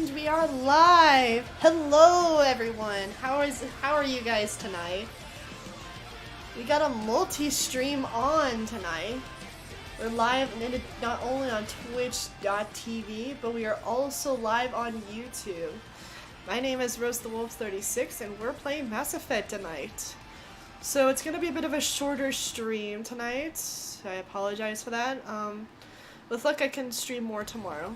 And we are live. Hello everyone. How are you guys tonight? We got a multi-stream on tonight. We're live not only on twitch.tv, but we are also live on YouTube. My name is RoseTheWolf36 and we're playing Mass Effect tonight. So it's gonna be a bit of a shorter stream tonight. I apologize for that. With luck I can stream more tomorrow.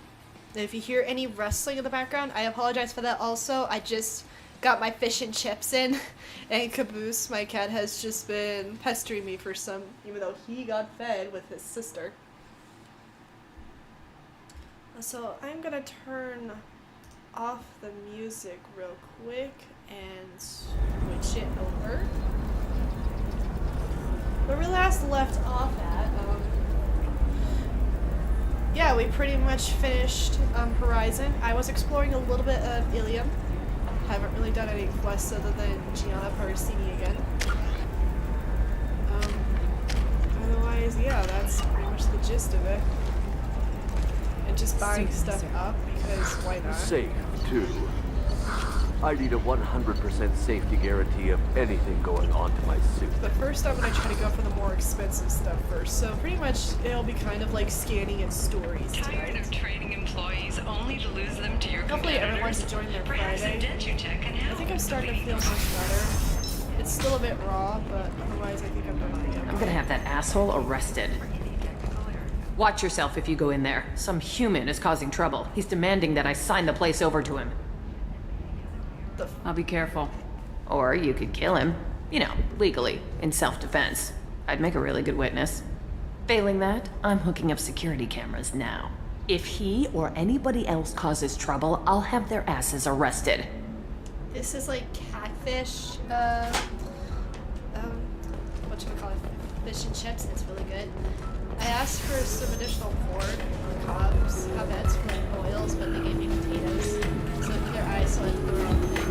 If you hear any wrestling in the background, I apologize for that also. I just got my fish and chips in, and Caboose, my cat, has just been pestering me for some, even though he got fed with his sister. So I'm gonna turn off the music real quick and switch it over. Where we last left off at, yeah, we pretty much finished Horizon. I was exploring a little bit of Illium. Haven't really done any quests other than Gianna Parasini again. Otherwise, yeah, that's pretty much the gist of it. And just buying stuff up because why not? Safe, too. I need a 100% safety guarantee of anything going on to my suit. But first I'm going to try to go for the more expensive stuff first. So pretty much it'll be kind of like scanning its stories Tired tonight. of training employees only to lose them to your Hopefully competitors? everyone's enjoying their Perhaps Friday. Dentutech can help. I think I'm starting to feel much better. It's still a bit raw, but otherwise I think I'm doing pretty good. I'm gonna have that asshole arrested. Watch yourself if you go in there. Some human is causing trouble. He's demanding that I sign the place over to him. I'll be careful. Or you could kill him. You know, legally, in self-defense. I'd make a really good witness. Failing that, I'm hooking up security cameras now. If he or anybody else causes trouble, I'll have their asses arrested. This is like catfish, whatchamacallit, fish and chips. It's really good. I asked for some additional pork or cobbets for like boils, but they gave me potatoes. So either I selected the wrong thing.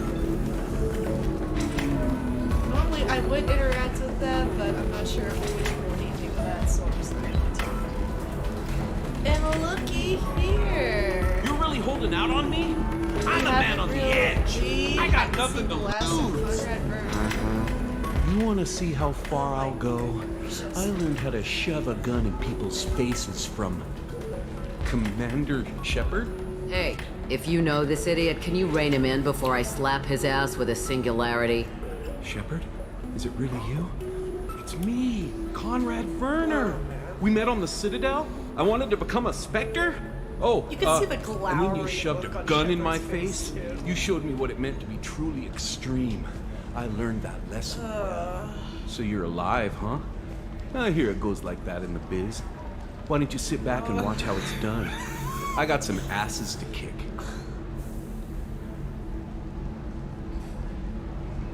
Normally I would interact with them, but I'm not sure if we would really do that, so I'm just not going to. And looky here! You're really holding out on me? I'm the man on the edge. I got nothing to lose. You want to see how far I'll go? I learned how to shove a gun in people's faces from Commander Shepard. Hey, if you know this idiot, can you rein him in before I slap his ass with a singularity? Shepard? Is it really you? It's me, Conrad Werner. We met on the Citadel. I wanted to become a Spectre. Oh, you can see the and then you glowering shoved look a on gun in my Shepard's face. too. You showed me what it meant to be truly extreme. I learned that lesson. So you're alive, huh? I hear it goes like that in the biz. Why don't you sit back and watch how it's done? I got some asses to kick.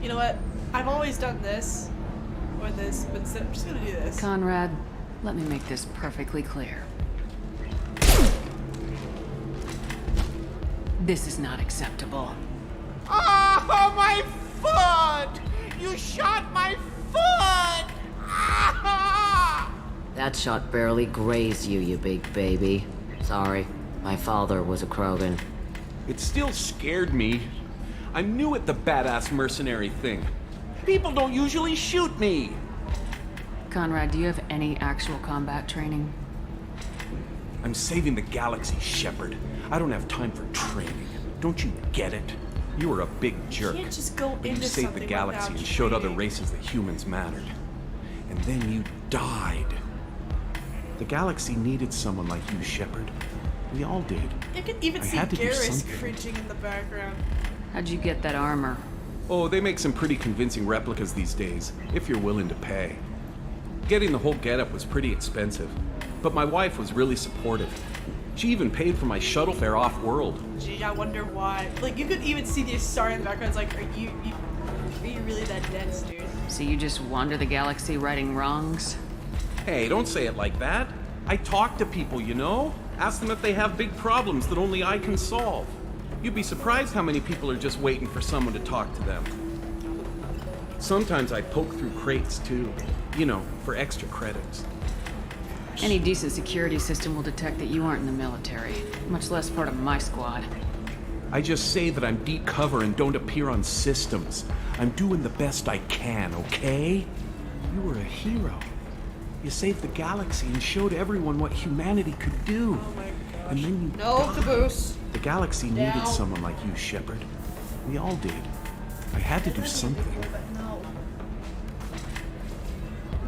You know what? I've always done this, or this, but instead I'm just gonna do this. Conrad, let me make this perfectly clear. This is not acceptable. Oh, my foot! You shot my foot! Ah! That shot barely grazed you, you big baby. Sorry, my father was a Krogan. It still scared me. I'm new at the badass mercenary thing. People don't usually shoot me. Conrad, do you have any actual combat training? I'm saving the galaxy, Shepard. I don't have time for training. Don't you get it? You were a big jerk. You can't just go But you into saved the something galaxy without and showed other training. races that humans mattered. And then you died. The galaxy needed someone like you, Shepard. We all did. You can even I see had to do Garrus something. cringing in the background. How'd you get that armor? Oh, they make some pretty convincing replicas these days, if you're willing to pay. Getting the whole getup was pretty expensive, but my wife was really supportive. She even paid for my shuttle fare off-world. Gee, I wonder why. Like, you could even see the star in the background. It's like, are you really that dense, dude? So you just wander the galaxy righting wrongs? Hey, don't say it like that. I talk to people, you know? Ask them if they have big problems that only I can solve. You'd be surprised how many people are just waiting for someone to talk to them. Sometimes I poke through crates, too. You know, for extra credits. Any decent security system will detect that you aren't in the military, much less part of my squad. I just say that I'm deep cover and don't appear on systems. I'm doing the best I can, okay? You were a hero. You saved the galaxy and showed everyone what humanity could do. Oh my gosh. And then you No, died. caboose. The galaxy needed Down. someone like you, Shepard. We all did. I had to do something. But no.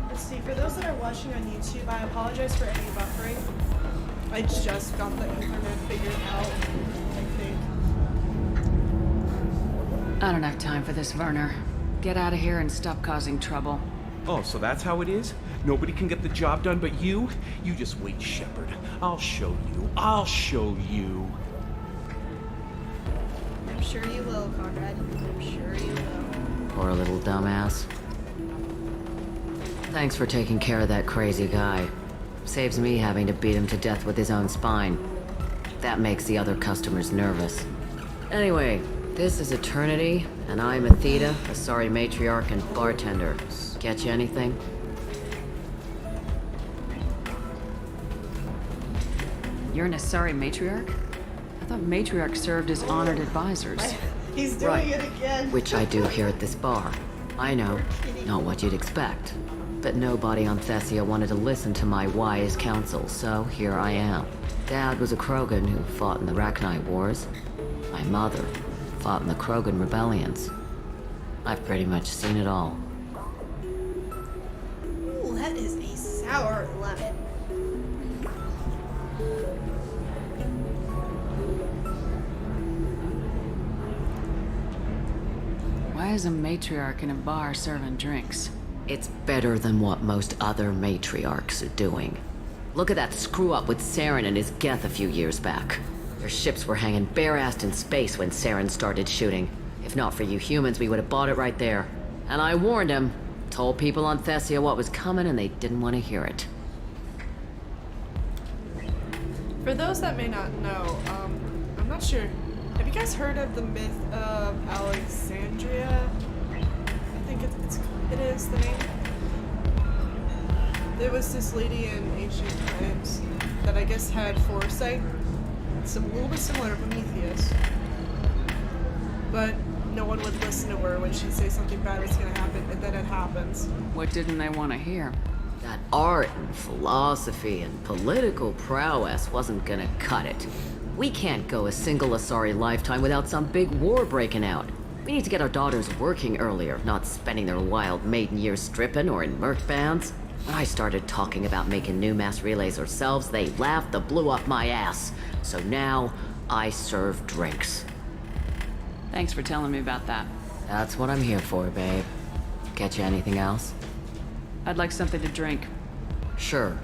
Let's see, for those that are watching on YouTube, I apologize for any buffering. I just got the internet figured out, I think. I don't have time for this, Werner. Get out of here and stop causing trouble. Oh, so that's how it is? Nobody can get the job done but you? You just wait, Shepard. I'll show you. I'll show you. I'm sure you will, Conrad. I'm sure you will. Poor little dumbass. Thanks for taking care of that crazy guy. Saves me having to beat him to death with his own spine. That makes the other customers nervous. Anyway, this is Eternity, and I'm Athena, a sorry matriarch and bartender. Get you anything? You're an Asari matriarch? I thought matriarchs served as honored advisors. He's doing Right. it again. Which I do here at this bar. I know, not what you'd expect. But nobody on Thessia wanted to listen to my wise counsel, so here I am. Dad was a Krogan who fought in the Rachni Wars. My mother fought in the Krogan rebellions. I've pretty much seen it all. Ooh, that is a sour lemon. Why is a matriarch in a bar serving drinks? It's better than what most other matriarchs are doing. Look at that screw-up with Saren and his Geth a few years back. Their ships were hanging bare-assed in space when Saren started shooting. If not for you humans, we would have bought it right there. And I warned him. Told people on Thessia what was coming and they didn't want to hear it. For those that may not know, I'm not sure. Have you guys heard of the myth of Alexandria? I think it is the name. There was this lady in ancient times that I guess had foresight. It's a little bit similar to Prometheus. But no one would listen to her when she'd say something bad was gonna happen, and then it happens. What didn't they want to hear? That art and philosophy and political prowess wasn't gonna cut it. We can't go a single Asari lifetime without some big war breaking out. We need to get our daughters working earlier, not spending their wild maiden years stripping or in merc bands. When I started talking about making new mass relays ourselves, they laughed and blew up my ass. So now, I serve drinks. Thanks for telling me about that. That's what I'm here for, babe. Get you anything else? I'd like something to drink. Sure.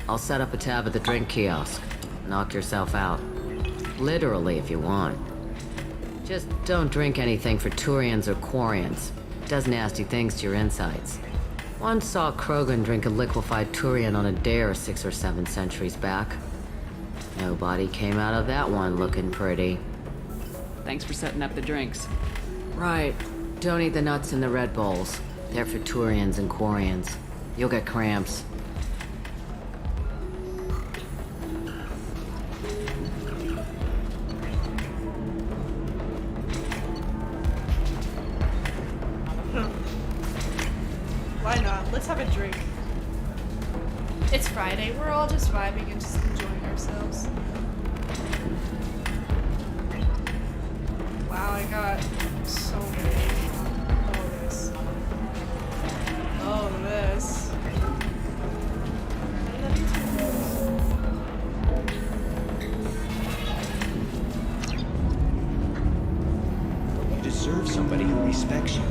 I'll set up a tab at the drink kiosk. Knock yourself out. Literally, if you want. Just don't drink anything for Turians or Quarians. Does nasty things to your insides. Once saw Krogan drink a liquefied Turian on a dare 6 or 7 centuries back. Nobody came out of that one looking pretty. Thanks for setting up the drinks. Right. Don't eat the nuts in the Red Bowls. They're for Turians and Quarians. You'll get cramps. Why not? Let's have a drink. It's Friday. We're all just vibing and just enjoying ourselves. Wow, I got so many. Oh, this. Oh, this. You deserve somebody who respects you.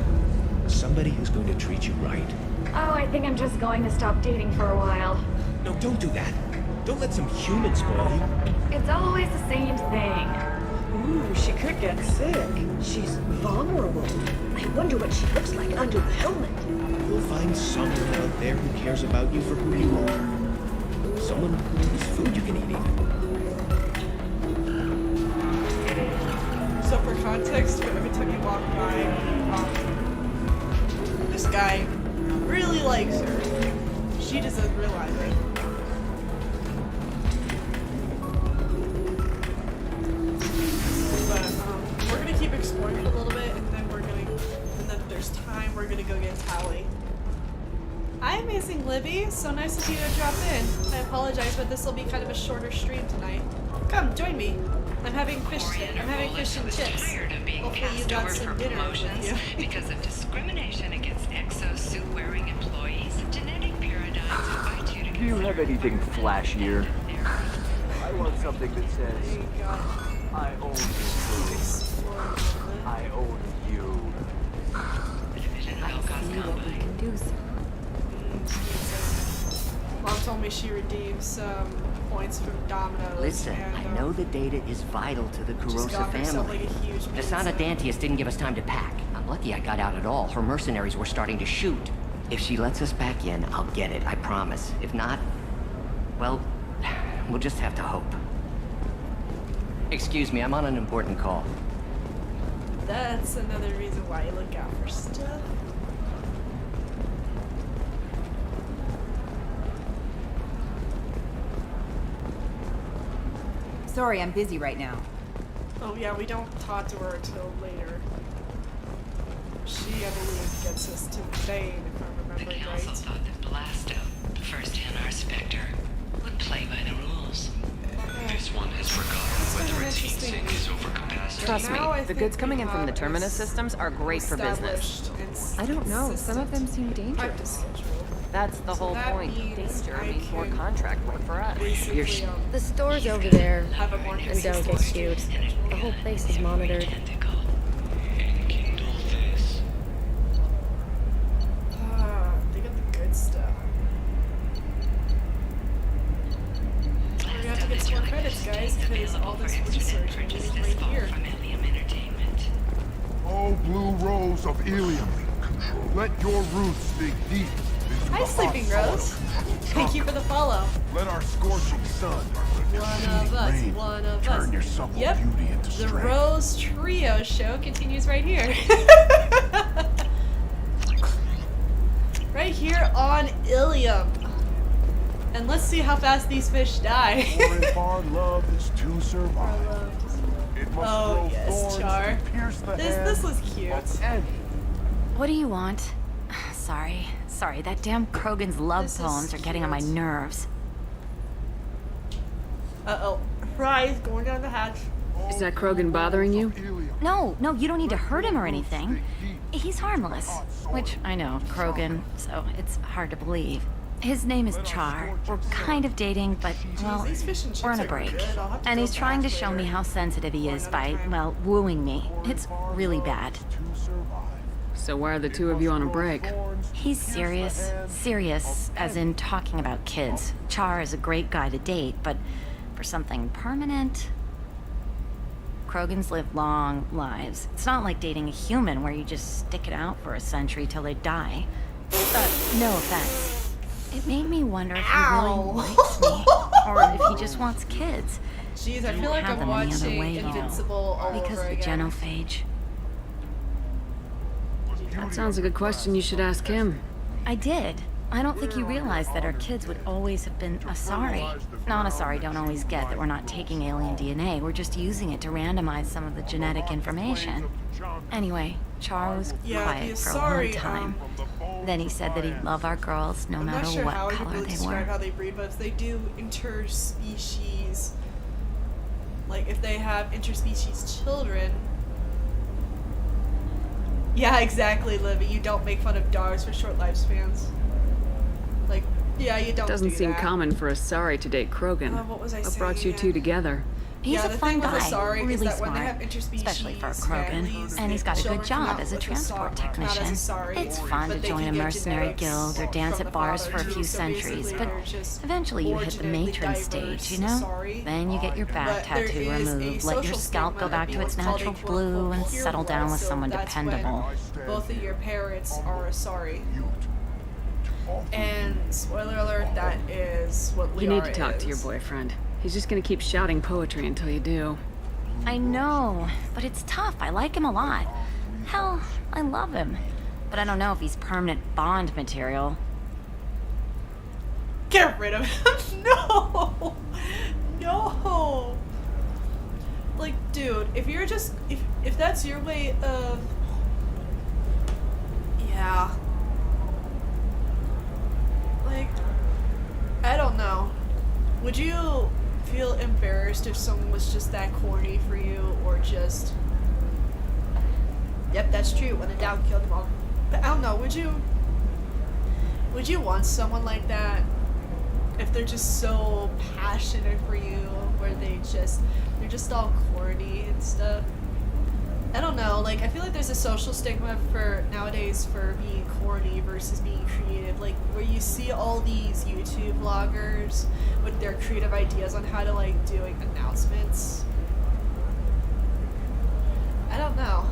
Somebody who's going to treat you right. Oh, I think I'm just going to stop dating for a while. No, don't do that. Don't let some human spoil you. It's always the same thing. Ooh, she could get sick. She's vulnerable. I wonder what she looks like under the helmet. You'll find someone out there who cares about you for who you are. Someone whose food you can eat even. So for context, every time you walk by, this guy really likes her. She just doesn't realize it. But exploring for a little bit, and then if there's time, we're gonna go get Tally. Hi, amazing Libby. So nice of you to drop in. I apologize, but this will be kind of a shorter stream tonight. Come, join me. I'm having fish and chips. Hopefully you got some dinner with you. Because of discrimination against exosuit-wearing employees, genetic paradigms invite you to Do you have anything flashier? I want something that says, I own you. I own you. Mom told me she redeemed some points from Domino's. Listen, and, I know the data is vital to the she's Kurosa got herself, family. like, a huge Dasana pizza. Dantius didn't give us time to pack. I'm lucky I got out at all. Her mercenaries were starting to shoot. If she lets us back in, I'll get it, I promise. If not, well, we'll just have to hope. Excuse me, I'm on an important call. That's another reason why you look out for stuff. Sorry, I'm busy right now. Oh yeah, we don't talk to her until later. She, I believe, gets us to Thane, if I'm The remembering council right. thought that Blasto, the first Hanar Spectre, would play by the rules. This one has forgotten whether its heat sink is overcapacity. Trust me, Now I the think goods coming we in from the have Terminus systems are great for business. established and I don't know. Some of them seem dangerous. practice schedule. That's the So whole that point. means Danger I means more can contract work for us. Basically, The store's over there. have a more And don't consistent get cute. The whole place is monitored. Enkindle this. They got the good stuff. We're gonna have to get some more credits, guys, because all this research we need is right here. From Illium Entertainment. Oh, blue rose of Illium, let your roots dig deep into Hi, the Sleeping hot Rose. soil of Thank you for the follow. Let our scorching sun, One of us, rain, one of turn us. your supple Yep, beauty into the strength. Rose Trio show continues right here. Right here on Illium. And let's see how fast these fish die. For if our love is to survive, it must Oh, grow yes, thorns Char. to pierce the This hand was cute. of any. What do you want? Sorry, that damn Krogan's love This is poems are getting on my cute. nerves. Uh-oh. Fry's going down the hatch. Is that Krogan bothering you? No, you don't need to hurt him or anything. He's harmless. Which, I know, Krogan, so it's hard to believe. His name is Char. We're kind of dating, but, well, These fish and chips we're on a are break. good. I'll have to And go he's trying to back show me later. how sensitive he is by, well, wooing me. It's really bad. So why are the two of you on a break? He's serious. Serious, as in talking about kids. Char is a great guy to date, but for something permanent... Krogans live long lives. It's not like dating a human where you just stick it out for a century till they die. No offense. It made me wonder if he really likes me, or if he just wants kids. Jeez, I Don't feel like have I'm them any other watching way, you know, Invincible all because over of the again. genophage. That sounds like a question you should ask him. I did. I don't think he realized that our kids would always have been Asari. Not Asari don't always get that we're not taking alien DNA, we're just using it to randomize some of the genetic information. Anyway, Char was quiet for a long time. Then he said that he'd love our girls no I'm matter not sure what how I could color really they describe were. how they breed, but if they do interspecies, like if they have interspecies children. Yeah, exactly, Libby. You don't make fun of dogs for short lifespans. Like, yeah, you don't. Doesn't do seem that. common for Asari to date Krogan. What was I What brought you saying? two together? He's Yeah, a the fun thing with guy, Asari is really that when they smart, have interspecies especially for a Krogan, families, and he's the got a good children come job out as a with transport not technician. as Asari, It's fun to but they join a can get mercenary genetics guild or dance from at the bars father, for a too, few so centuries, basically but they're just eventually you more hit the genetically matron diverse stage, you know? Asari. Then you get your back But there tattoo is a removed, let your social scalp stigma go back that to its being what's natural called a blue and quote-unquote settle down hero, with so someone that's when dependable. both of your parents are Asari. And spoiler alert, that is what Liara You need to talk to your is. boyfriend. He's just gonna keep shouting poetry until you do. I know, but it's tough. I like him a lot. Hell, I love him. But I don't know if he's permanent Bond material. Get rid of him. No! No! Like, dude, if you're just if that's your way of, yeah, like, I don't know. Would you feel embarrassed if someone was just that corny for you, or just, yep, that's true, when in doubt, kill them all. But I don't know, would you want someone like that if they're just so passionate for you, where they're just all corny and stuff? I don't know, like, I feel like there's a social stigma for nowadays for being corny versus being creative. Like, where you see all these YouTube vloggers with their creative ideas on how to, like, doing announcements. I don't know.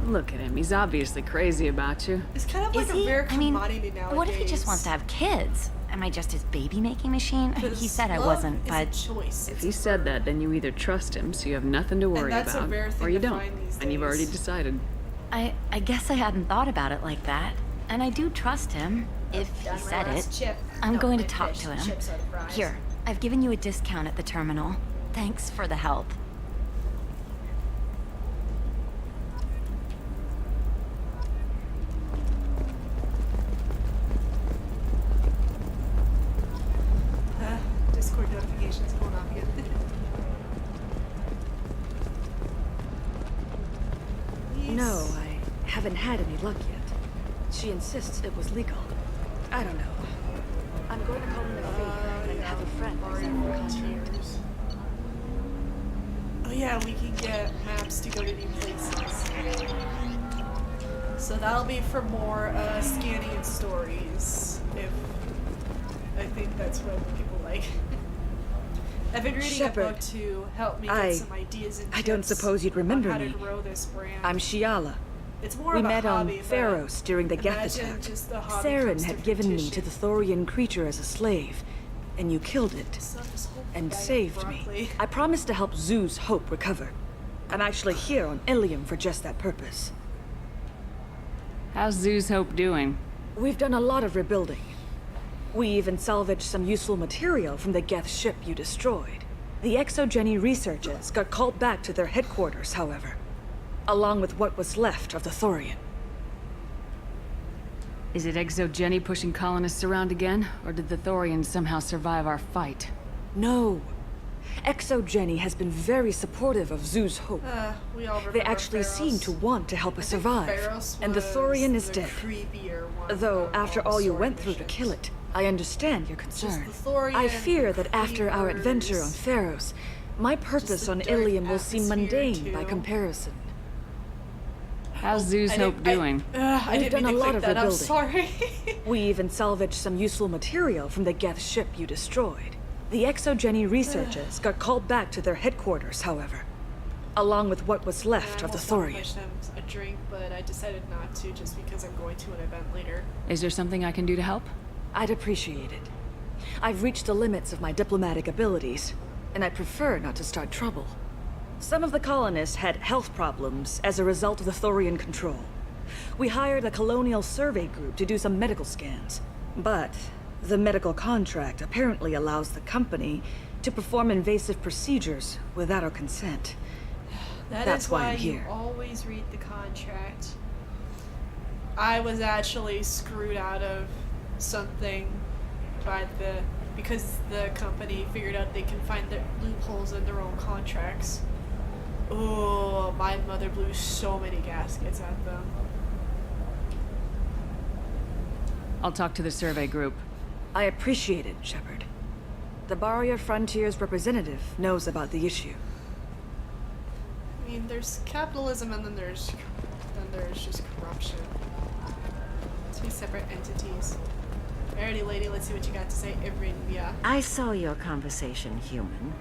Look at him. He's obviously crazy about you. It's kind of like a rare commodity nowadays. What if he just wants to have kids? Am I just his baby-making machine? He said I wasn't, but... If he said that, then you either trust him, so you have nothing to worry about, or you don't, and you've already decided. I guess I hadn't thought about it like that. And I do trust him, if he said it. I'm going to talk to him. Here, I've given you a discount at the terminal. Thanks for the help. Discord notifications going off again. No, I haven't had any luck yet. She insists it was legal. I don't know. I'm going to call in a favor and have a friend present for contract. Oh yeah, we can get maps to go to new places. So that'll be for more scanning and stories, if I think that's what people like. I've been reading Shepard, a book to help me get some ideas and I don't tips suppose you'd remember on how me. to grow this brand. I'm Shiala. It's more we of a met hobby, on but Pharos during the Geth imagine attack. just the hobby Saren comes had to given me fruition. to the Thorian creature as a slave, and you killed it. And saved me. I promised to help Zoo's Hope recover. I'm actually here on Illium for just that purpose. How's Zoo's Hope doing? We've done a lot of rebuilding. We even salvaged some useful material from the Geth ship you destroyed. The Exogeny researchers got called back to their headquarters, however, along with what was left of the Thorian. Is it Exogeny pushing colonists around again, or did the Thorians somehow survive our fight? No. Exogeny has been very supportive of Zoo's Hope. We all They actually seem to want to help us survive, and the Thorian is dead. Though, after all you went through to kill it, I understand your concern. I fear that after our adventure on Pharos, my purpose on Illium will seem mundane by comparison. How's Zoo's Hope doing? We've done a lot of rebuilding. I'm sorry. We even salvaged some useful material from the Geth ship you destroyed. The Exogeny researchers got called back to their headquarters, however, along with what was left of the Thorian. I them a drink, but I decided not to just because I'm going to an event later. Is there something I can do to help? I'd appreciate it. I've reached the limits of my diplomatic abilities, and I prefer not to start trouble. Some of the colonists had health problems as a result of the Thorian control. We hired a colonial survey group to do some medical scans, but the medical contract apparently allows the company to perform invasive procedures without our consent. That's why I'm here. You always read the contract. I was actually screwed out of something because the company figured out they can find the loopholes in their own contracts. Oh, my mother blew so many gaskets at them. I'll talk to the survey group. I appreciate it, Shepard. The Barrier Frontiers representative knows about the issue. I mean, there's capitalism and then there's just corruption. Two separate entities. Alrighty, lady, let's see what you got to say. Yeah. I saw your conversation, human.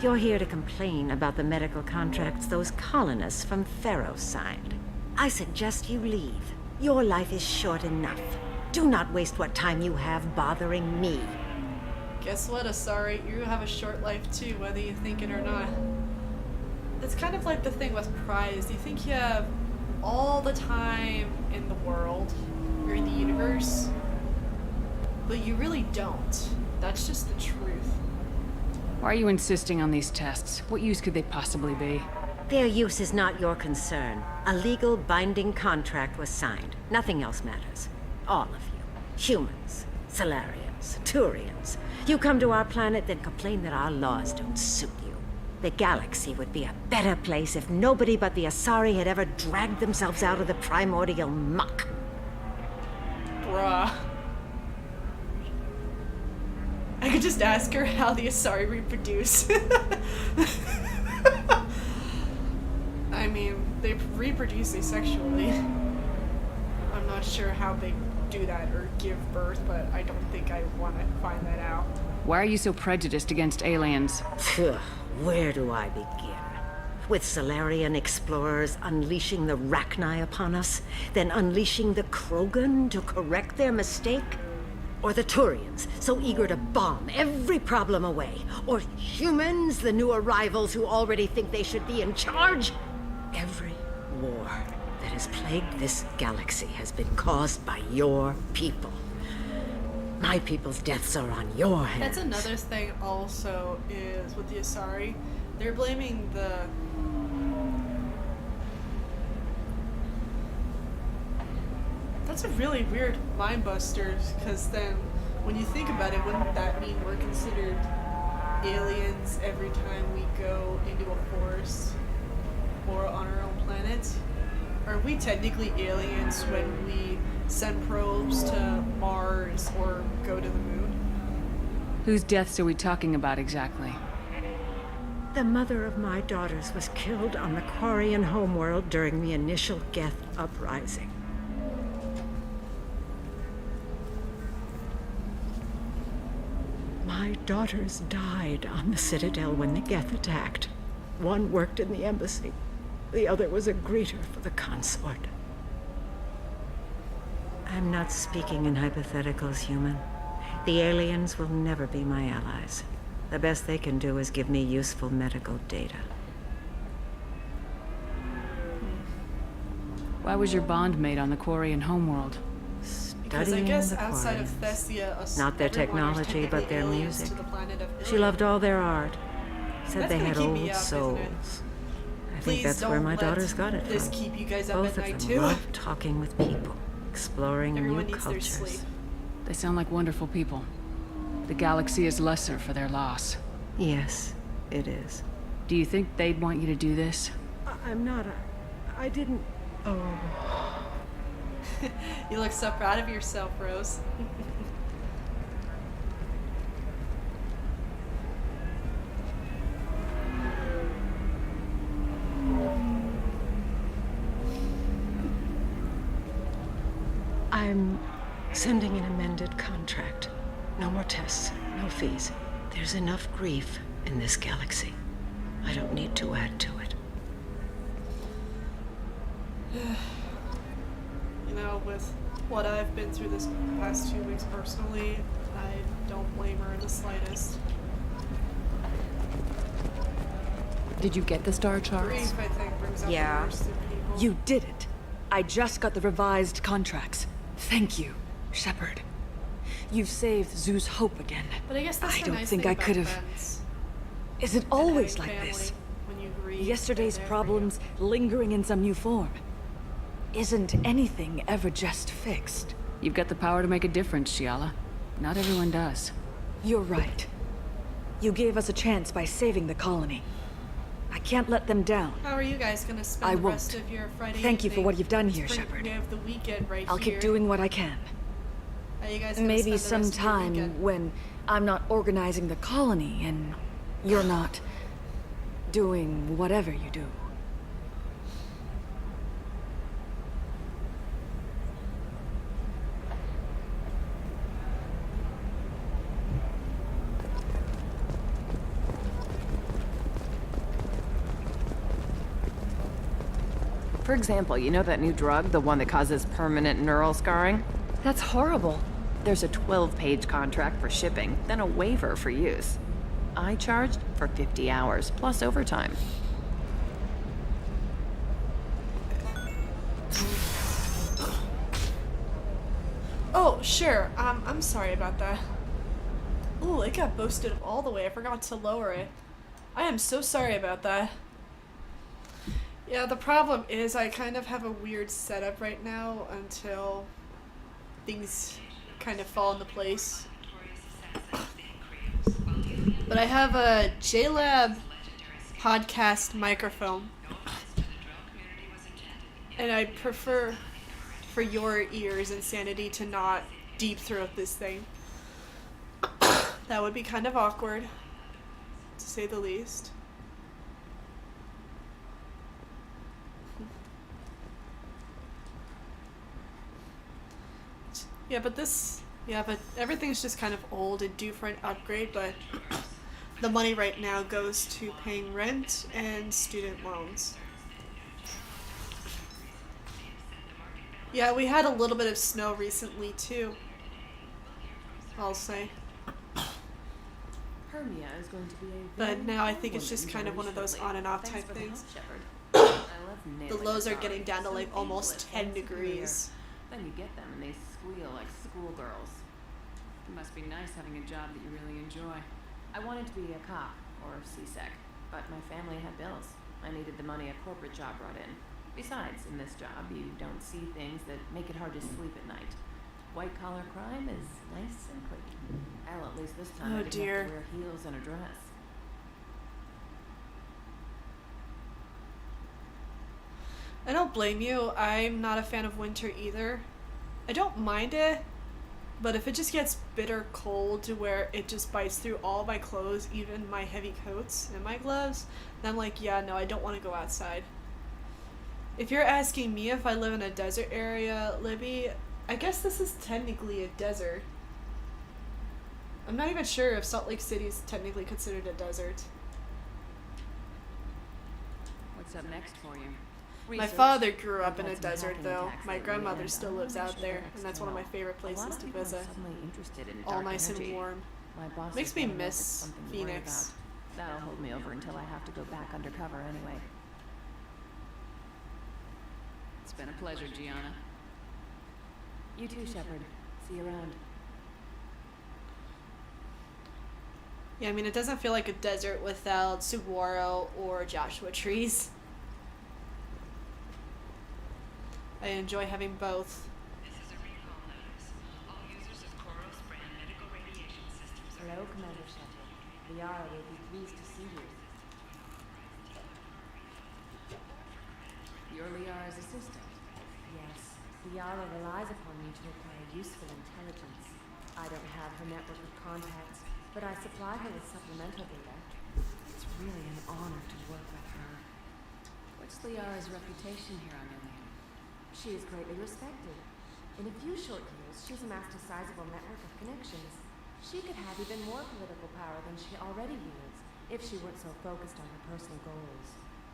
You're here to complain about the medical contracts those colonists from Pharos signed. I suggest you leave. Your life is short enough. Do not waste what time you have bothering me. Guess what, Asari? You have a short life too, whether you think it or not. It's kind of like the thing with prize. You think you have all the time in the world, or in the universe, but you really don't. That's just the truth. Why are you insisting on these tests? What use could they possibly be? Their use is not your concern. A legal binding contract was signed. Nothing else matters. All of you. Humans, Solarians, Turians. You come to our planet, then complain that our laws don't suit you. The galaxy would be a better place if nobody but the Asari had ever dragged themselves out of the primordial muck. Bruh. I could just ask her how the Asari reproduce. I mean, they reproduce asexually. I'm not sure how they do that or give birth, but I don't think I want to find that out. Why are you so prejudiced against aliens? Where do I begin? With Solarian explorers unleashing the Rachni upon us, then unleashing the Krogan to correct their mistake? Or the Turians, so eager to bomb every problem away? Or humans, the new arrivals who already think they should be in charge? Every war that has plagued this galaxy has been caused by your people. My people's deaths are on your hands. That's another thing also is with the Asari. They're blaming the... That's a really weird mind busters, because then when you think about it, wouldn't that mean we're considered aliens every time we go into a forest or on our own planet? Are we technically aliens when we send probes to Mars or go to the moon? Whose deaths are we talking about exactly? The mother of my daughters was killed on the Quarian homeworld during the initial Geth uprising. My daughters died on the Citadel when the Geth attacked. One worked in the embassy. The other was a greeter for the consort. I'm not speaking in hypotheticals, human. The aliens will never be my allies. The best they can do is give me useful medical data. Why was your bond made on the Quarian homeworld? Because I guess outside of Thessia, not their technology, but their music. She loved all their art. Said they had old souls. I think that's where my daughters got it from. Keep you guys up Both at of night them too. love talking with people, exploring Everyone new needs their sleep. cultures. They sound like wonderful people. The galaxy is lesser for their loss. Yes, it is. Do you think they'd want you to do this? I'm not. I didn't. Oh. You look so proud of yourself, Rose. I'm sending an amended contract. No more tests, no fees. There's enough grief in this galaxy. I don't need to add to it. You know, with what I've been through this past 2 weeks personally, I don't blame her in the slightest. Did you get the star charts? Grief, I think, brings out the worst in people. You did it. I just got the revised contracts. Thank you, Shepard. You've saved Zoo's hope again. But I guess that's I the don't nice think thing I about could have. friends. Is it And always having like family this? when you grieve, Yesterday's they're there for problems lingering in some new form. Isn't anything ever just fixed? You've got the power to make a difference, Shiala. Not everyone does. You're right. You gave us a chance by saving the colony. I can't let them down. How are you guys gonna spend I the rest won't. of your Friday Thank you for evening? what you've done here, Spring- Shepard. We have the weekend right I'll here. keep doing what I can. How you guys gonna Maybe spend the rest of your sometime weekend? when I'm not organizing the colony and you're not doing whatever you do. For example, you know that new drug, the one that causes permanent neural scarring? That's horrible. There's a 12-page contract for shipping, then a waiver for use. I charged for 50 hours, plus overtime. Oh, sure. I'm sorry about that. Ooh, it got boosted all the way. I forgot to lower it. I am so sorry about that. Yeah, the problem is I kind of have a weird setup right now until things kind of fall into place. But I have a JLab podcast microphone. And I prefer for your ears and sanity to not deep throat this thing. That would be kind of awkward, to say the least. Yeah, but everything's just kind of old and due for an upgrade, but the money right now goes to paying rent and student loans. Yeah, we had a little bit of snow recently too, I'll say. Hermia is going to be a But now I think it's just kind of one of those on and off type things. The lows are getting down to like almost 10 degrees. Then you get them and they squeal like schoolgirls. It must be nice having a job that you really enjoy. I wanted to be a cop or CSEC, but my family had bills. I needed the money a corporate job brought in. Besides, in this job, you don't see things that make it hard to sleep at night. White-collar crime is nice and clean. Well, at least this time I didn't have to wear heels and a dress. I don't blame you. I'm not a fan of winter either. I don't mind it, but if it just gets bitter cold to where it just bites through all my clothes, even my heavy coats and my gloves, then I'm like, yeah, no, I don't want to go outside. If you're asking me if I live in a desert area, Libby, I guess this is technically a desert. I'm not even sure if Salt Lake City is technically considered a desert. What's up next for you? My father grew up in a desert, though. My grandmother still lives out there, and that's one of my favorite places to visit. All nice and warm. Makes me miss Phoenix. That'll hold me over until I have to go back undercover anyway. It's been a pleasure, Gianna. You too, Shepard. See you around. Yeah, I mean, it doesn't feel like a desert without saguaro or Joshua trees. I enjoy having both. Hello, Commander Shepard. Liara will be pleased to see you. You're Liara's assistant? Yes. Liara relies upon me to acquire useful intelligence. I don't have her network of contacts, but I supply her with supplemental data. It's really an honor to work with her. What's Liara's reputation here on Illium? She is greatly respected. In a few short years, she's amassed a sizable network of connections. She could have even more political power than she already wields, if she weren't so focused on her personal goals.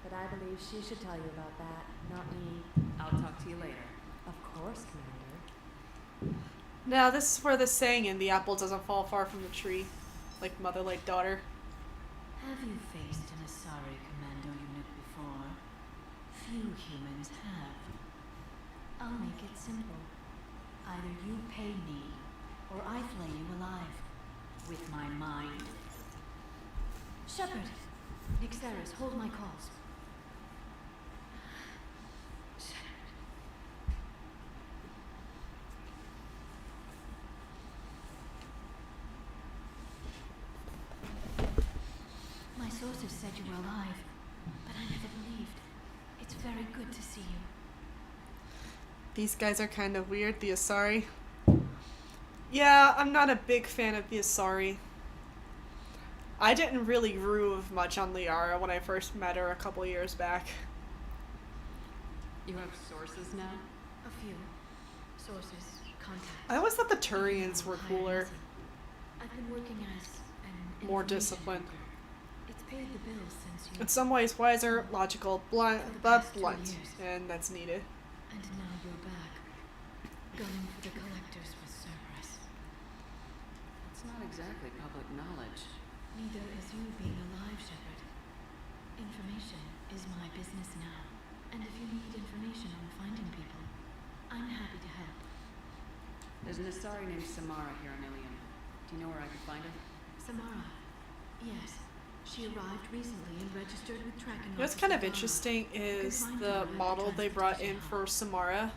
But I believe she should tell you about that, not me. I'll talk to you later. Of course, Commander. Now, this is where the saying in the apple doesn't fall far from the tree. Like mother, like daughter. Have you faced an Asari commando unit before? Few humans have. I'll make it simple. Either you pay me, or I flay you alive. With my mind. Shepard! Nixeris, hold my calls. My sources said you were alive, but I never believed. It's very good to see you. These guys are kind of weird, the Asari. Yeah, I'm not a big fan of the Asari. I didn't really groove much on Liara when I first met her a couple years back. You have sources now? A few. Sources, contacts. I always thought the Turians were cooler. I've been working as an More disciplined. It's paid the bills since you... In some ways wiser, logical, but blunt. And that's needed. And now you're back. Going for the collectors with Cerberus. It's not exactly public knowledge. Neither is you being alive, Shepard. Information is my business now. And if you need information on finding people, I'm happy to help. There's an Asari named Samara here on Illium. Do you know where I can find her? Samara. Yes. She arrived recently and registered with tracking. What's kind of interesting is the model they brought in for Samara.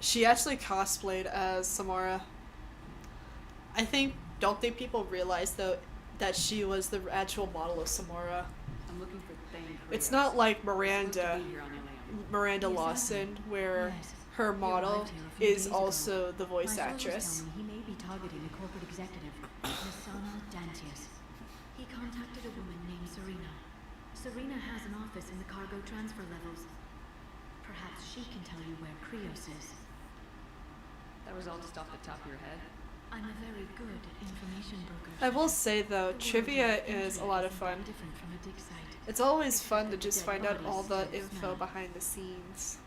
She actually cosplayed as Samara. Don't think people realize though that she was the actual model of Samara. I'm looking for things. It's not like Miranda Lawson, where her model is also the voice actress. He may be targeting a corporate executive, Nisana Dantius. He contacted a woman named Serena. Serena has an office in the cargo transfer levels. Perhaps she can tell you where Krios is. That was all just off the top of your head? I'm a very good information broker. I will say though, trivia is a lot of fun. It's always fun to just find out all the info behind the scenes.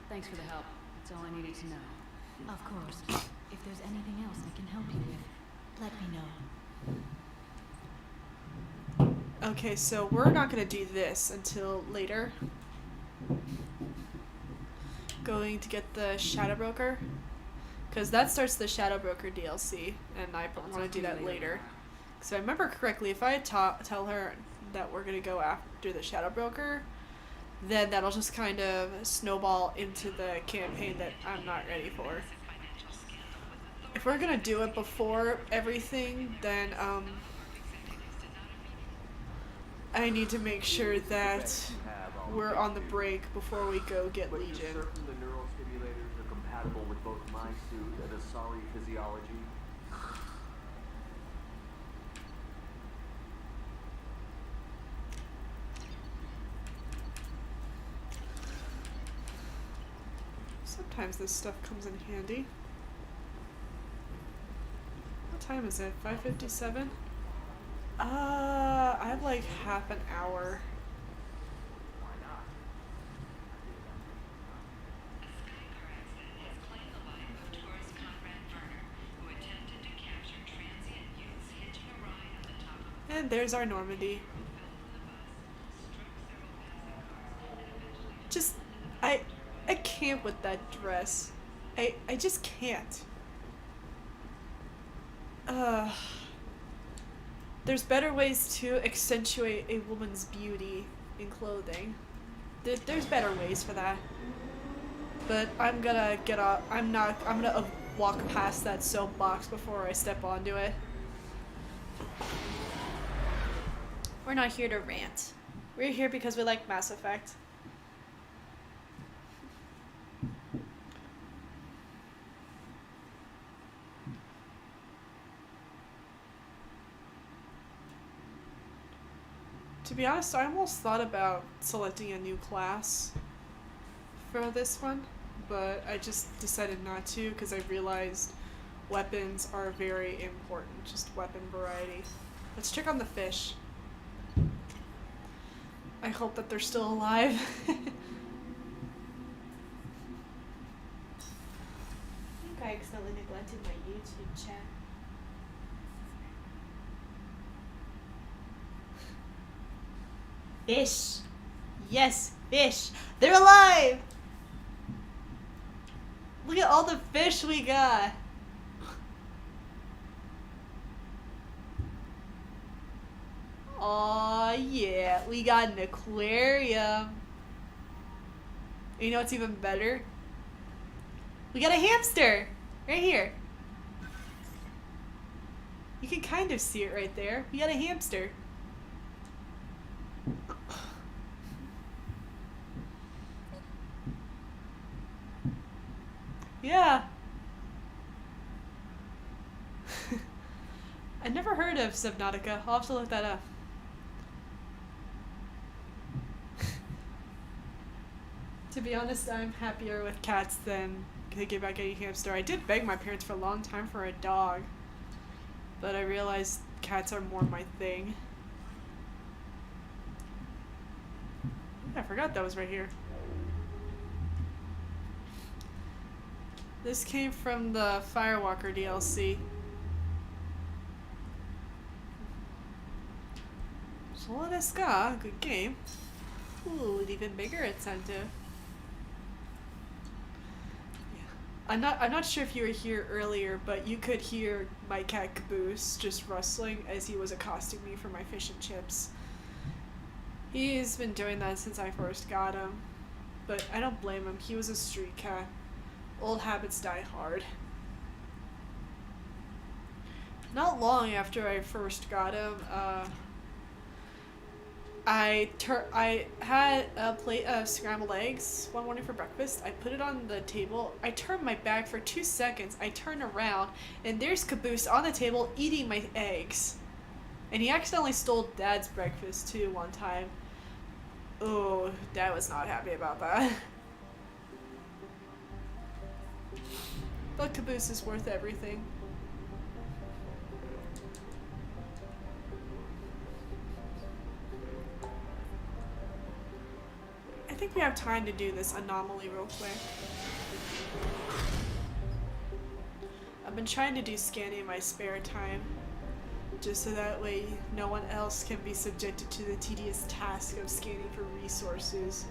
Thanks for the help. That's all I needed to know. Of course. If there's anything else I can help you with, let me know. Okay, so we're not going to do this until later. Going to get the Shadow Broker. Because that starts the Shadow Broker DLC, and I want to do that later. So I remember correctly, if I tell her that we're going to go after the Shadow Broker, then that'll just kind of snowball into the campaign that I'm not ready for. If we're going to do it before everything, then I need to make sure that we're on the break before we go get Legion. Certain the neural stimulators are compatible with both my suit and Asari physiology. Sometimes this stuff comes in handy. What time is it? 5:57? I have like half an hour. And there's our Normandy. Just, I can't with that dress. I just can't. There's better ways to accentuate a woman's beauty in clothing. There's better ways for that. But I'm gonna get off. I'm gonna walk past that soapbox before I step onto it. We're not here to rant. We're here because we like Mass Effect. To be honest, I almost thought about selecting a new class for this one, but I just decided not to because I realized weapons are very important, just weapon variety. Let's check on the fish. I hope that they're still alive. I think I accidentally neglected my YouTube chat. Fish. Yes, fish. They're alive! Look at all the fish we got. Aw, yeah. We got an aquarium. You know what's even better? We got a hamster! Right here. You can kind of see it right there. We got a hamster. Yeah. I never heard of Subnautica. I'll have to look that up. To be honest, I'm happier with cats than thinking about getting a hamster. I did beg my parents for a long time for a dog, but I realized cats are more my thing. I forgot that was right here. This came from the Firewalker DLC. Solo Deska, good game. Ooh, even bigger incentive. Yeah. I'm not sure if you were here earlier, but you could hear my cat Caboose just rustling as he was accosting me for my fish and chips. He's been doing that since I first got him, but I don't blame him. He was a street cat. Old habits die hard. Not long after I first got him, I had a plate of scrambled eggs one morning for breakfast. I put it on the table. I turned my back for 2 seconds. I turned around, and there's Caboose on the table eating my eggs. And he accidentally stole Dad's breakfast too one time. Oh, Dad was not happy about that. But Caboose is worth everything. I think we have time to do this anomaly real quick. I've been trying to do scanning in my spare time, just so that way no one else can be subjected to the tedious task of scanning for resources.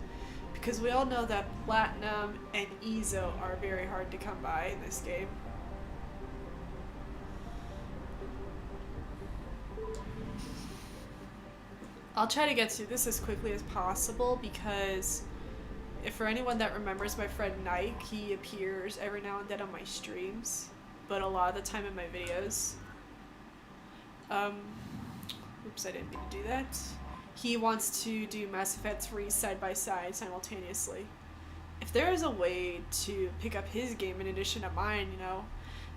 Because we all know that platinum and EZO are very hard to come by in this game. I'll try to get through this as quickly as possible because if for anyone that remembers my friend Nike, he appears every now and then on my streams, but a lot of the time in my videos. Oops, I didn't mean to do that. He wants to do Mass Effect 3 side by side simultaneously. If there is a way to pick up his game in addition to mine, you know,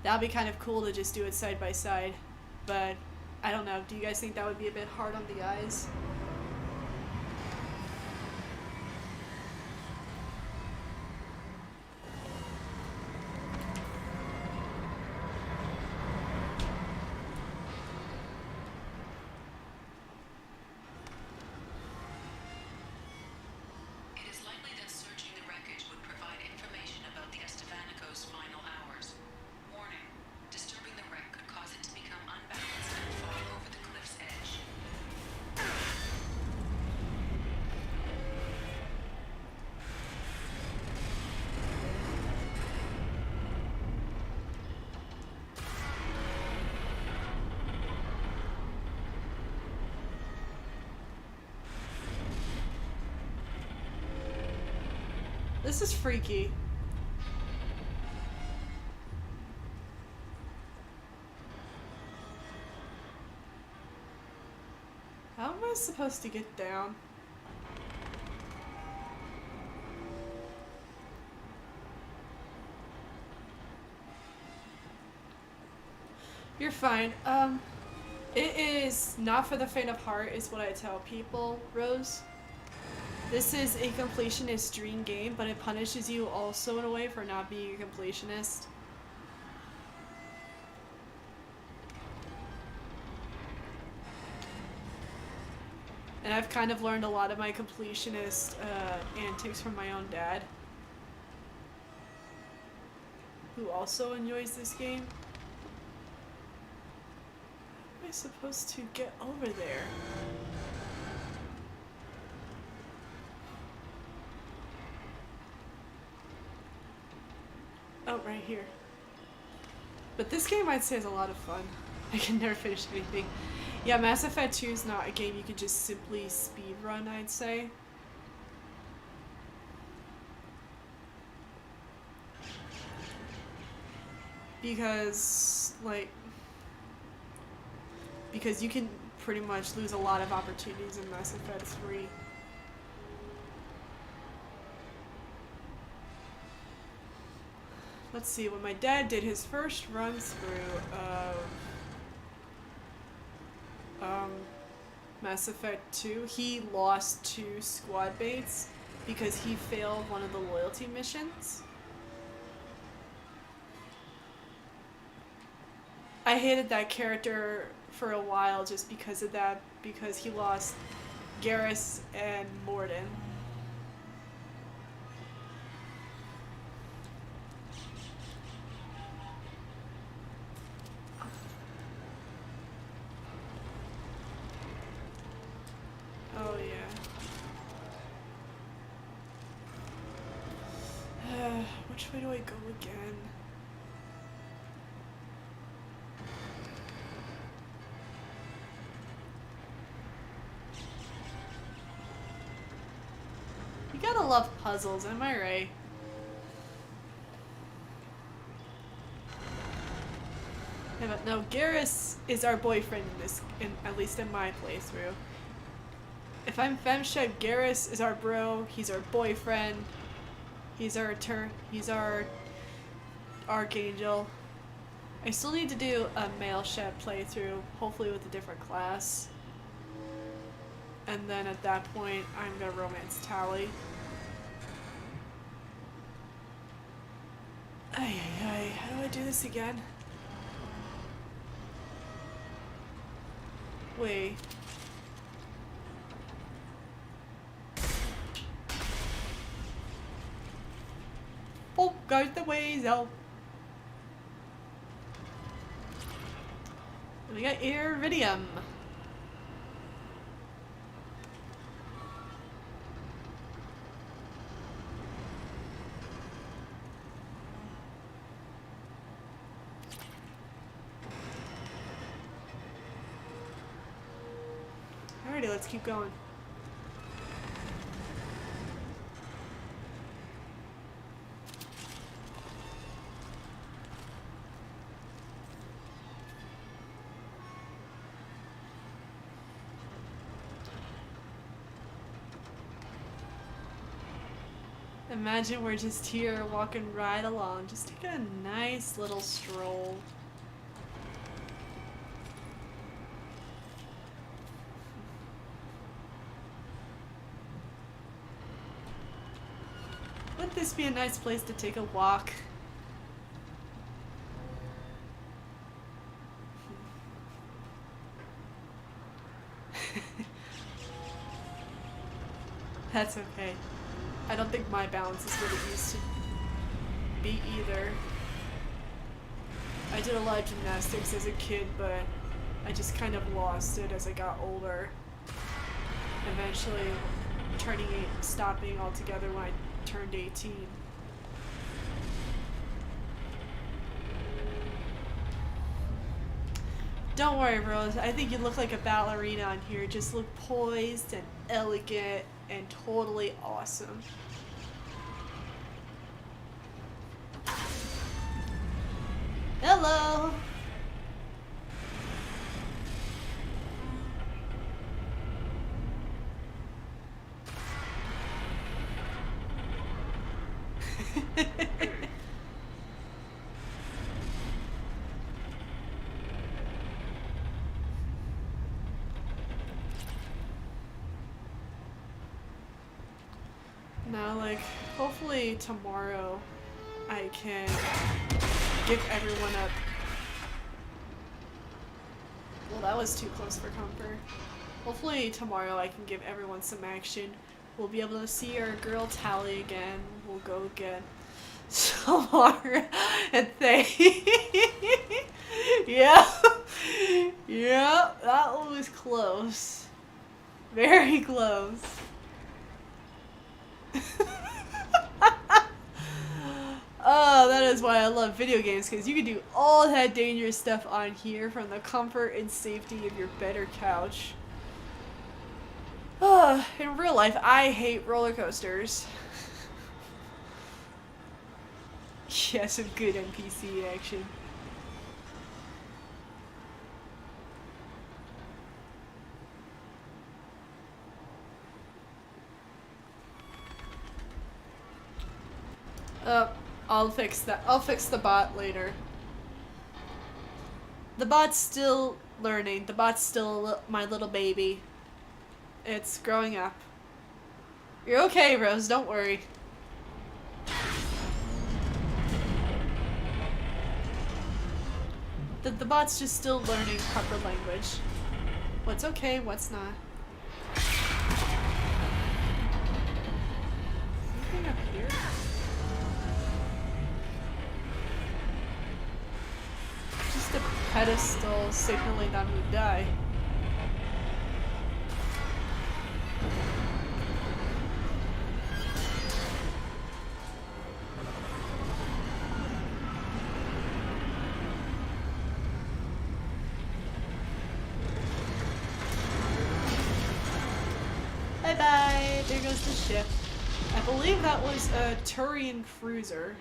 that'd be kind of cool to just do it side by side, but I don't know. Do you guys think that would be a bit hard on the eyes? It is likely that searching the wreckage would provide information about the Estevanico's final hours. Warning, disturbing the wreck could cause it to become unbalanced and fall over the cliff's edge. This is freaky. How am I supposed to get down? You're fine. It is not for the faint of heart is what I tell people, Rose. This is a completionist dream game, but it punishes you also in a way for not being a completionist. And I've kind of learned a lot of my completionist antics from my own dad, who also enjoys this game. How am I supposed to get over there? Oh, right here. But this game I'd say is a lot of fun. I can never finish anything. Yeah, Mass Effect 2 is not a game you could just simply speedrun, I'd say. Because, like, because you can pretty much lose a lot of opportunities in Mass Effect 3. Let's see, when my dad did his first run through of Mass Effect 2, he lost 2 squad mates because he failed one of the loyalty missions. I hated that character for a while just because of that, because he lost Garrus and Mordin. Oh yeah. What Which way do I go again? You gotta love puzzles, am I right? Yeah, but no, Garrus is our boyfriend in this, at least in my playthrough. If I'm Femshed, Garrus is our bro, he's our boyfriend, he's our Archangel. I still need to do a male Shed playthrough, hopefully with a different class. And then at that point, I'm gonna romance Tally. Ay, ay, ay. How do I do this again? Wait. Oh, goes the ways out. We got Illium. Alrighty, let's keep going. Imagine we're just here walking right along, just taking a nice little stroll. Wouldn't this be a nice place to take a walk? That's okay. I don't think my balance is what it used to be either. I did a lot of gymnastics as a kid, but I just kind of lost it as I got older. Eventually stopping altogether when I turned 18. Don't worry, Rose. I think you look like a ballerina on here. Just look poised and elegant and totally awesome. Hello! Now, like, hopefully tomorrow I can give everyone up. Well, that was too close for comfort. Hopefully tomorrow I can give everyone some action. We'll be able to see our girl Tally again. We'll go get some more and thank yeah. Yeah, that one was close. Very close. Oh, that is why I love video games, because you can do all that dangerous stuff on here from the comfort and safety of your better couch. In real life, I hate roller coasters. Yeah, some good NPC action. I'll fix that. I'll fix the bot later. The bot's still learning. The bot's still my little baby. It's growing up. You're okay, Rose. Don't worry. The bot's just still learning proper language. What's okay, what's not. Anything up here? Just a pedestal signaling I'm gonna die. there goes the ship. I believe that was a Turian cruiser.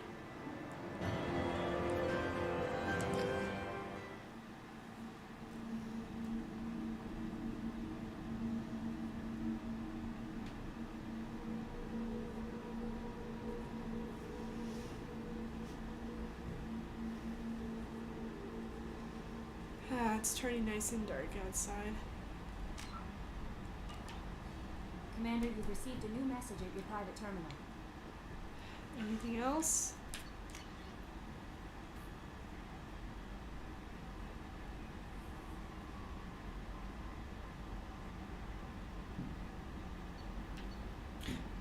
It's turning nice and dark outside. Commander, you've received a new message at your private terminal. Anything else?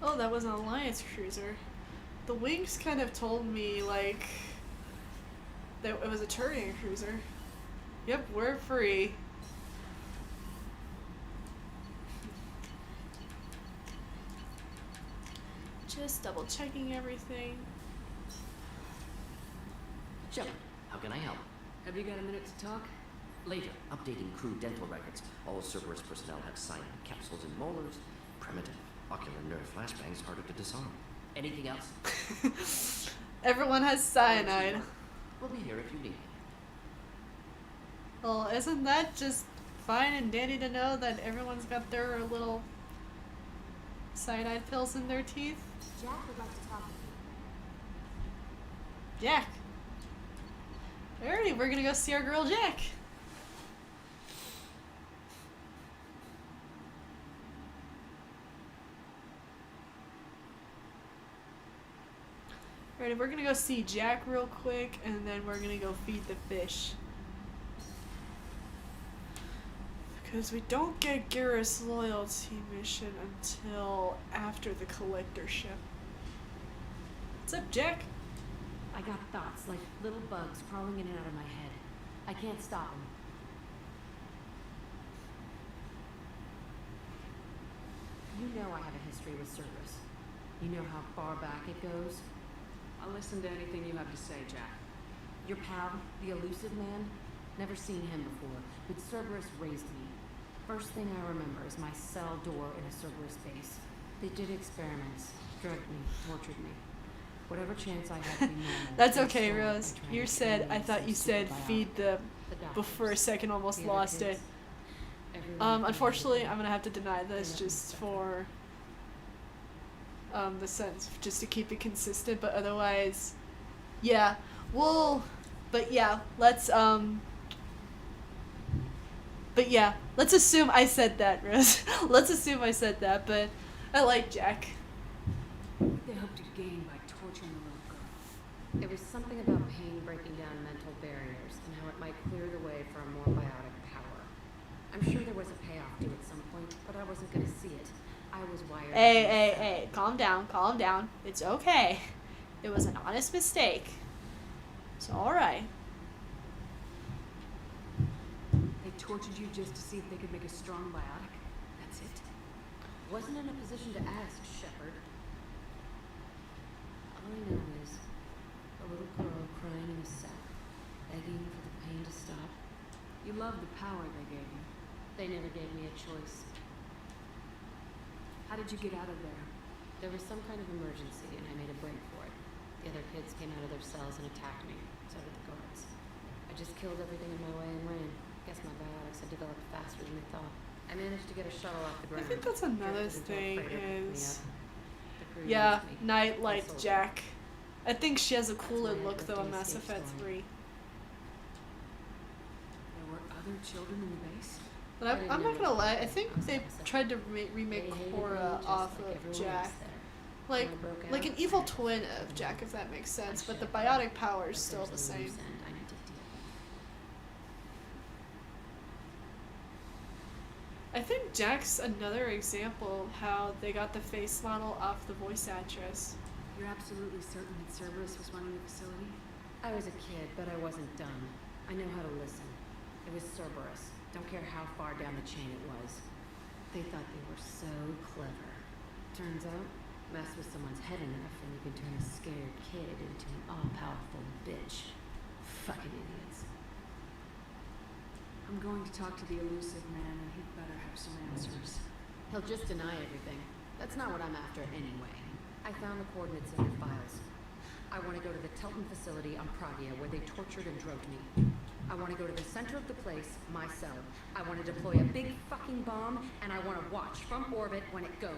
Oh, that was an Alliance cruiser. The wings kind of told me, like, that it was a Turian cruiser. Yep, we're free. Just double checking everything. Shepard, how can I help? Have you got a minute to talk? Later, updating crew dental records. All Cerberus personnel have cyanide capsules and molars. Primitive. Ocular nerve flashbangs harder to disarm. Anything else? Everyone has cyanide. We'll be here if you need me. Well, isn't that just fine and dandy to know that everyone's got their little cyanide pills in their teeth? Jack would like to talk with you. Jack. Alrighty, we're gonna go see our girl Jack. Alrighty, we're gonna go see Jack real quick, and then we're gonna go feed the fish. Because we don't get Garrus' loyalty mission until after the collector ship. What's up, Jack? I got thoughts like little bugs crawling in and out of my head. I can't stop them. You know I have a history with Cerberus. You know how far back it goes? I'll listen to anything you have to say, Jack. Your pal, the elusive man? Never seen him before, but Cerberus raised me. First thing I remember is my cell door in a Cerberus base. They did experiments, drugged me, tortured me. Whatever chance I had to be normal. That's okay, Rose. You said, I thought you said feed the, before a second almost lost it. Unfortunately, I'm gonna have to deny this just for the sense, just to keep it consistent, but otherwise, yeah, but yeah, let's assume I said that, Rose. Let's assume I said that, but I like Jack. They hope to gain by torturing the little girl. There was something about pain breaking down mental barriers and how it might clear the way for a more biotic power. I'm sure there was a payoff to it at some point, but I wasn't going to see it. I was wired. Hey, calm down. It's okay. It was an honest mistake. It's alright. They tortured you just to see if they could make a strong biotic. That's it. Wasn't in a position to ask, Shepard. All I know is a little girl crying in a sack, begging for the pain to stop. You love the power they gave you. They never gave me a choice. How did you get out of there? There was some kind of emergency, and I made a break for it. The other kids came out of their cells and attacked me. So did the guards. I just killed everything in my way and ran. Guess my biotics had developed faster than we thought. I managed to get a shuttle off the ground. I think that's another thing is... Yeah, Knight liked Jack. I think she has a cooler look though in Mass Effect 3. There were other children in the base? But I'm not gonna lie, I think they tried to remake Cora off of Jack. Like an evil twin of Jack, if that makes sense, but the biotic power is still the same. I think Jack's another example of how they got the face model off the voice actress. You're absolutely certain that Cerberus was running the facility? I was a kid, but I wasn't dumb. I know how to listen. It was Cerberus. Don't care how far down the chain it was. They thought they were so clever. Turns out, mess with someone's head enough and you can turn a scared kid into an all-powerful bitch. Fucking idiots. I'm going to talk to the elusive man and he'd better have some answers. He'll just deny everything. That's not what I'm after anyway. I found the coordinates in your files. I want to go to the Telton facility on Pragia where they tortured and drugged me. I want to go to the center of the place, my cell. I want to deploy a big fucking bomb, and I want to watch from orbit when it goes.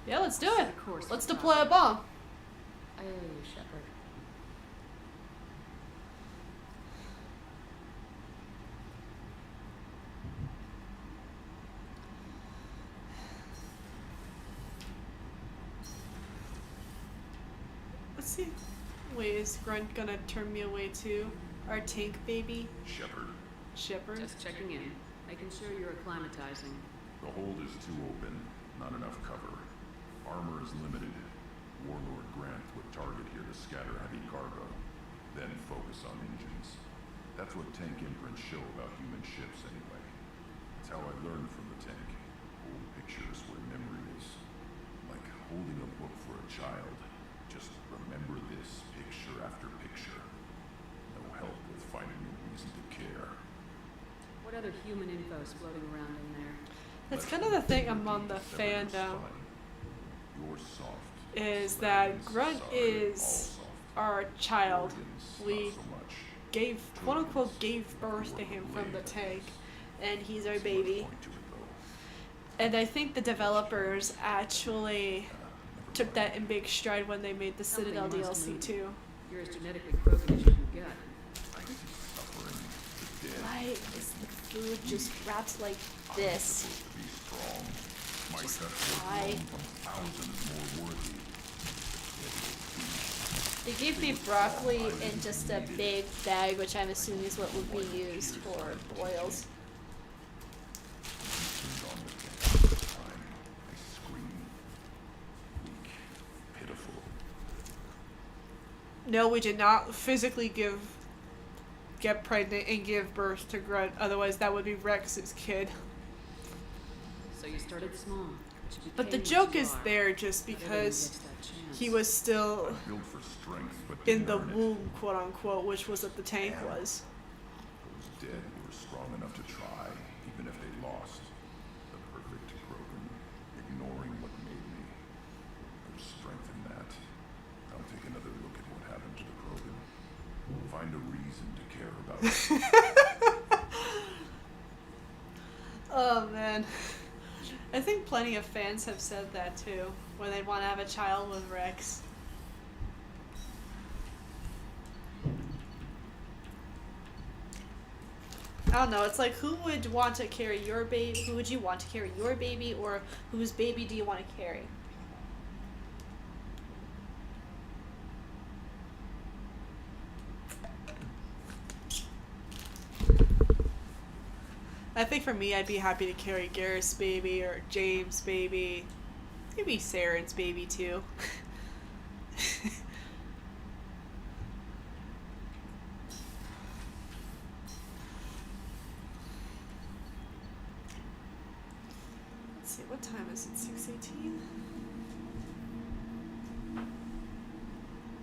Yeah, let's do it. Let's deploy a bomb. I owe you, Shepard. Let's see. Wait, is Grunt gonna turn me away too? Our tank baby? Shepard. Shepard? Just checking in. Making sure you're acclimatizing. The hold is too open. Not enough cover. Armor is limited. Warlord Grant would target here to scatter heavy cargo, then focus on engines. That's what tank imprints show about human ships anyway. It's how I learned from the tank. Old pictures where memory is. Like holding a book for a child. Just remember this picture after picture. No help with finding a reason to care. What other human info is floating around in there? That's kind of the thing among the fandom. You're soft. Is that Grunt is our child. We gave, quote unquote, gave birth to him from the tank, and he's our baby. And I think the developers actually took that in big stride when they made the Citadel DLC too. You're as genetically broken as you can get. Why is the food just wrapped like this? Just why? They gave me broccoli in just a big bag, which I'm assuming is what would be used for boils. No, we did not physically get pregnant and give birth to Grunt, otherwise that would be Rex's kid. So you started small. But the joke is there just because he was still in the womb, quote unquote, which was what the tank was. Those dead were strong enough to try, even if they lost. The perfect Krogan, ignoring what made me. There's strength in that. I'll take another look at what happened to the Krogan. Find a reason to care about it. Oh man. I think plenty of fans have said that too, when they want to have a child with Rex. I don't know, it's like who would want to carry your baby, who would you want to carry your baby, or whose baby do you want to carry? I think for me, I'd be happy to carry Garrus' baby or James' baby. Maybe Saren's baby too. Let's see, what time is it? 6:18?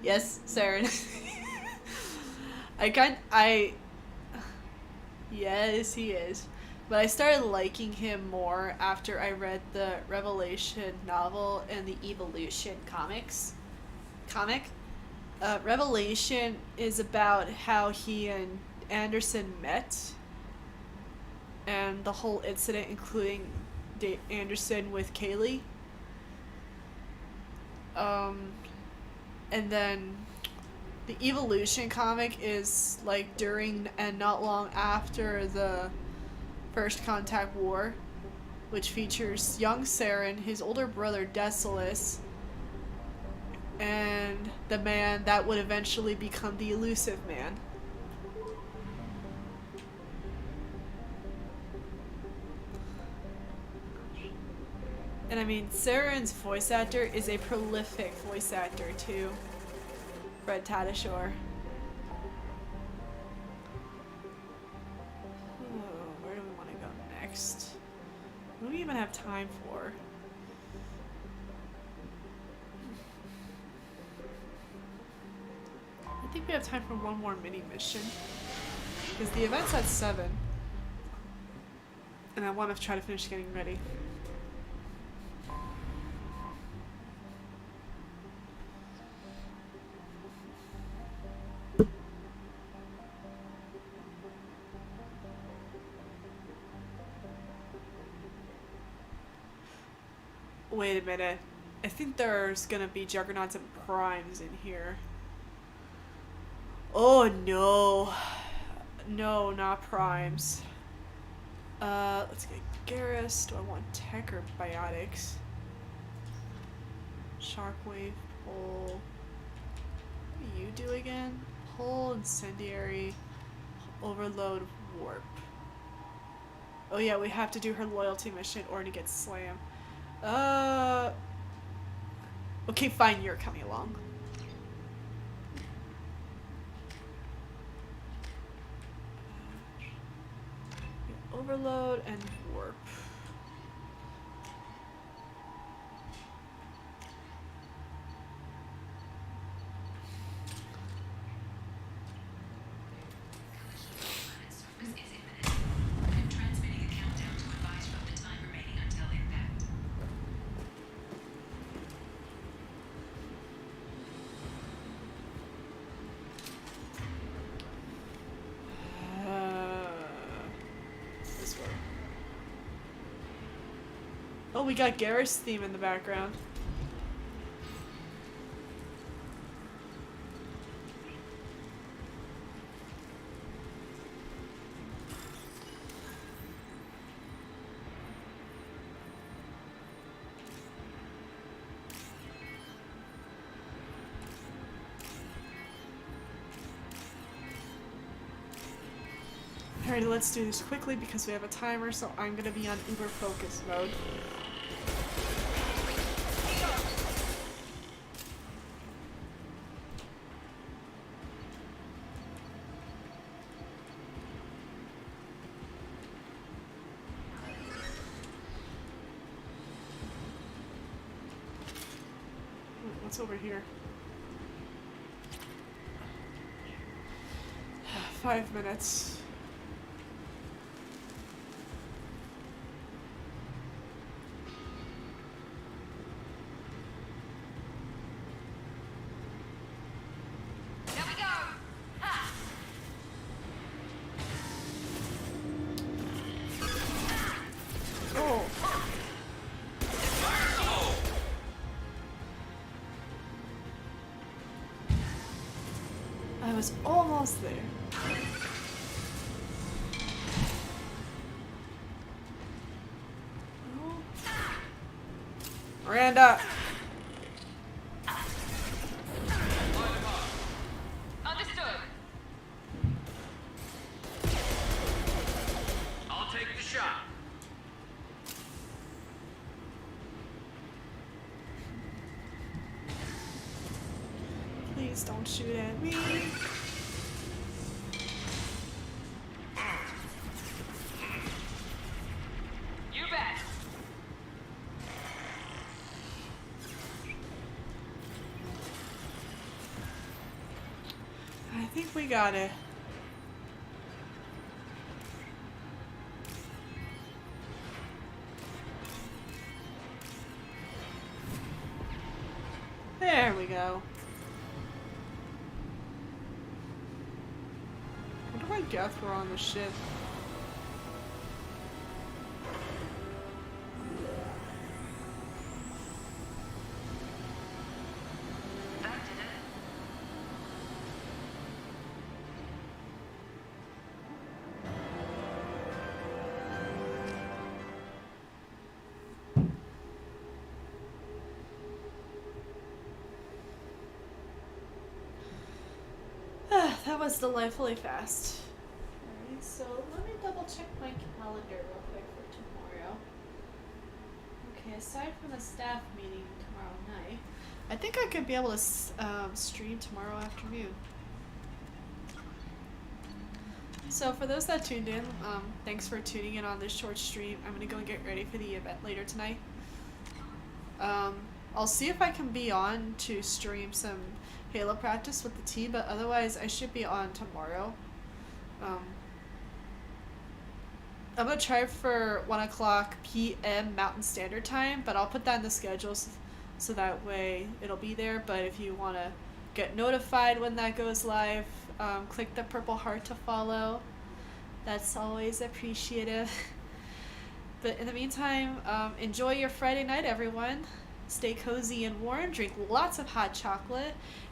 Yes, Saren. Yes, he is. But I started liking him more after I read the Revelation novel and the Evolution comic. Revelation is about how he and Anderson met and the whole incident, including Anderson with Kaylee. And then the Evolution comic is like during and not long after the First Contact War, which features young Saren, his older brother Decius, and the man that would eventually become the Elusive Man. And I mean, Saren's voice actor is a prolific voice actor too. Fred Tatasciore. Where do we want to go next? What do we even have time for? I think we have time for one more mini mission. Because the event's at 7. And I want to try to finish getting ready. Wait a minute. I think there's gonna be Juggernauts and Primes in here. Oh no. No, not Primes. Let's get Garrus. Do I want Tech or Biotics? Shockwave, Pull. What do you do again? Pull, Incendiary, Overload, Warp. Oh yeah, we have to do her loyalty mission or to get slammed. Okay, fine, you're coming along. Overload and Warp. Oh, we got Garrus' theme in the background. Alright, let's do this quickly because we have a timer, so I'm gonna be on uber focus mode. What's over here? 5 minutes. I was almost there. Miranda! Understood. I'll take the shot. Please don't shoot at me. You bet. I think we got it. There we go. What do I get for on the ship? That was delightfully fast. Alright, so let me double check my calendar real quick for tomorrow. Okay, aside from the staff meeting tomorrow night, I think I could be able to stream tomorrow afternoon. So for those that tuned in, thanks for tuning in on this short stream. I'm gonna go and get ready for the event later tonight. I'll see if I can be on to stream some Halo practice with the team, but otherwise I should be on tomorrow. I'm gonna try for 1 o'clock p.m. Mountain Standard Time, but I'll put that in the schedule so that way it'll be there. But if you want to get notified when that goes live, click the purple heart to follow. That's always appreciative. But in the meantime, enjoy your Friday night, everyone. Stay cozy and warm, drink lots of hot chocolate,